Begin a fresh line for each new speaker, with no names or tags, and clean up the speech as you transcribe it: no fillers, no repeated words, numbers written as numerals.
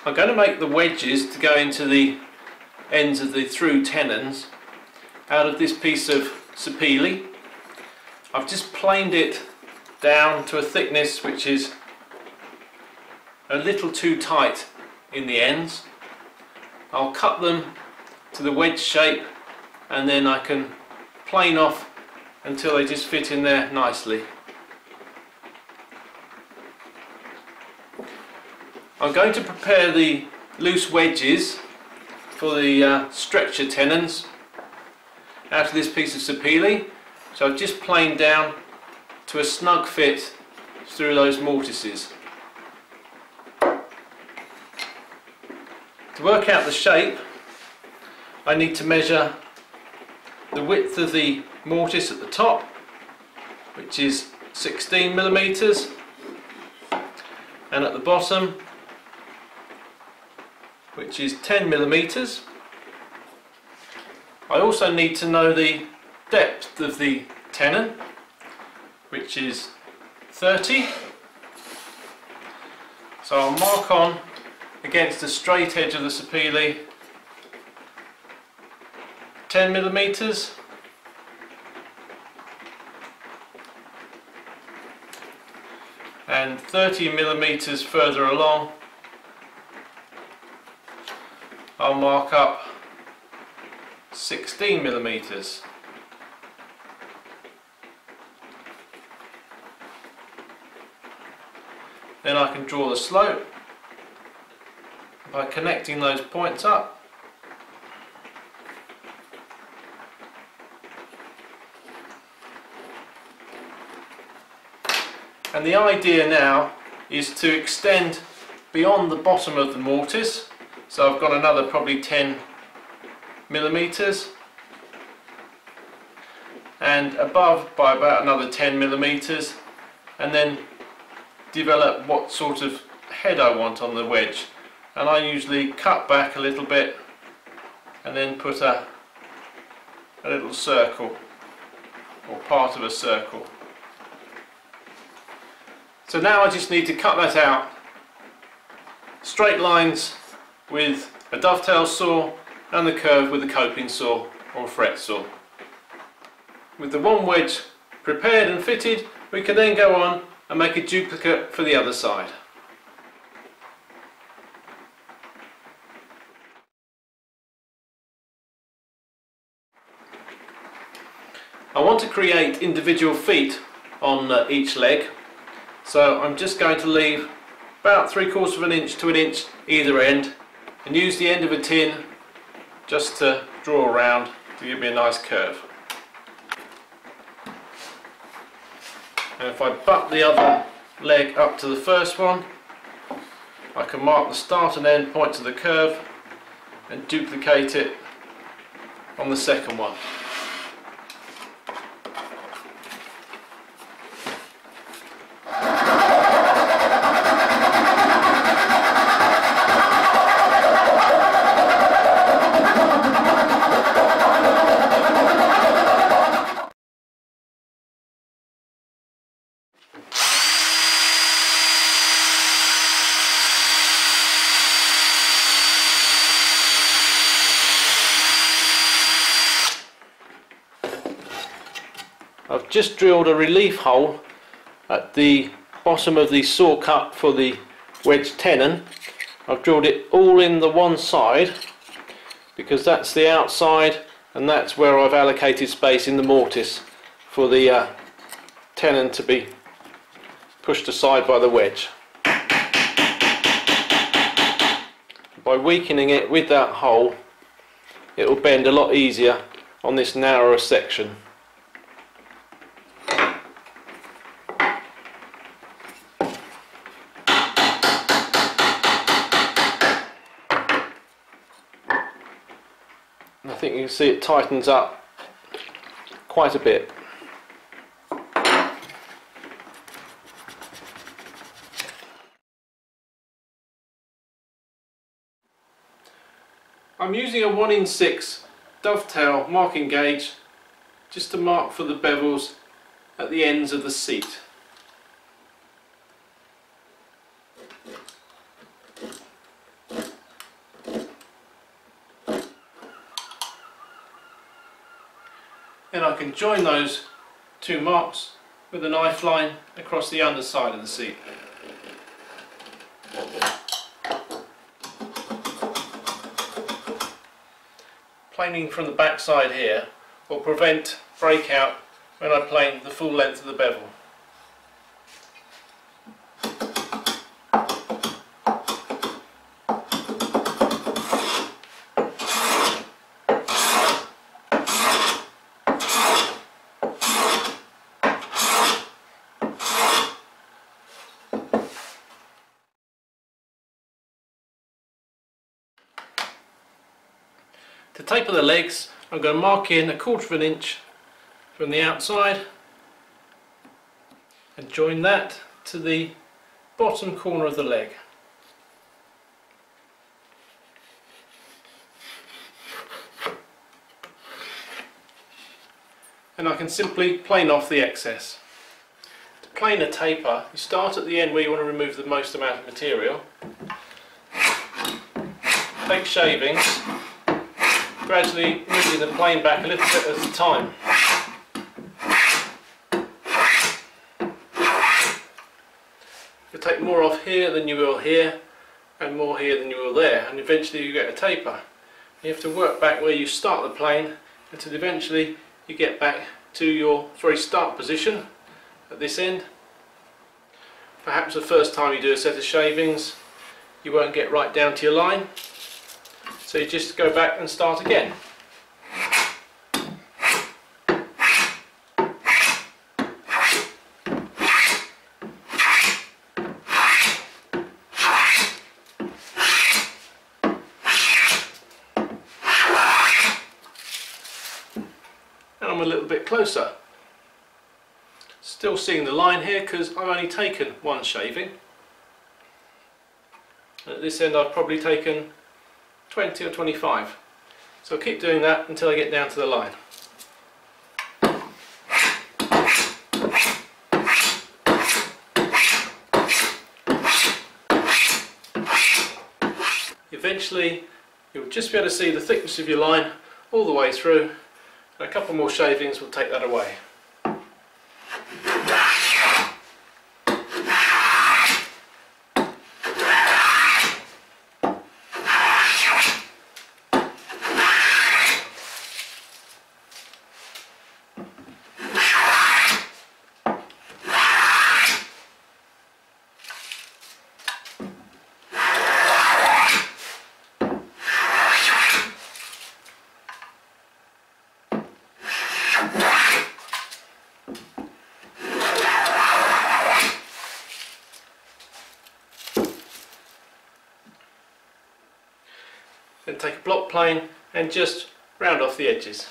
I'm going to make the wedges to go into the ends of the through tenons out of this piece of sapele. I've just planed it down to a thickness which is a little too tight in the ends. I'll cut them to the wedge shape and then I can plane off until they just fit in there nicely. I'm going to prepare the loose wedges for the stretcher tenons out of this piece of sapele, so I've just planed down to a snug fit through those mortises. To work out the shape, I need to measure the width of the mortise at the top, which is 16mm, and at the bottom, which is 10mm. I also need to know the depth of the tenon, which is 30. So I'll mark on against the straight edge of the sapele 10mm, and 30mm further along I'll mark up 16mm. Then I can draw the slope by connecting those points up. And the idea now is to extend beyond the bottom of the mortise, so I've got another probably 10mm, and above by about another 10mm, and then develop what sort of head I want on the wedge. And I usually cut back a little bit and then put a little circle, or part of a circle. So now I just need to cut that out. Straight lines with a dovetail saw and the curve with a coping saw or a fret saw. With the one wedge prepared and fitted, we can then go on and make a duplicate for the other side. I want to create individual feet on each leg, so I'm just going to leave about 3/4 of an inch to an inch either end, and use the end of a tin just to draw around to give me a nice curve. And if I butt the other leg up to the first one, I can mark the start and end point of the curve and duplicate it on the second one. I've just drilled a relief hole at the bottom of the saw cut for the wedge tenon. I've drilled it all in the one side because that's the outside and that's where I've allocated space in the mortise for the tenon to be pushed aside by the wedge. By weakening it with that hole, it will bend a lot easier on this narrower section. I think you can see it tightens up quite a bit. I'm using a 1/6 dovetail marking gauge just to mark for the bevels at the ends of the seat. Then I can join those two marks with a knife line across the underside of the seat. Planing from the back side here will prevent breakout when I plane the full length of the bevel. To taper the legs, I'm going to mark in 1/4 inch from the outside and join that to the bottom corner of the leg. And I can simply plane off the excess. To plane a taper, you start at the end where you want to remove the most amount of material. Take shavings, gradually moving the plane back a little bit at a time. You'll take more off here than you will here, and more here than you will there, and eventually you get a taper. You have to work back where you start the plane until eventually you get back to your very start position at this end. Perhaps the first time you do a set of shavings you won't get right down to your line, so you just go back and start again. And I'm a little bit closer. Still seeing the line here because I've only taken one shaving. And at this end I've probably taken 20 or 25. So I'll keep doing that until I get down to the line. Eventually you'll just be able to see the thickness of your line all the way through, and a couple more shavings will take that away. Then take a block plane and just round off the edges.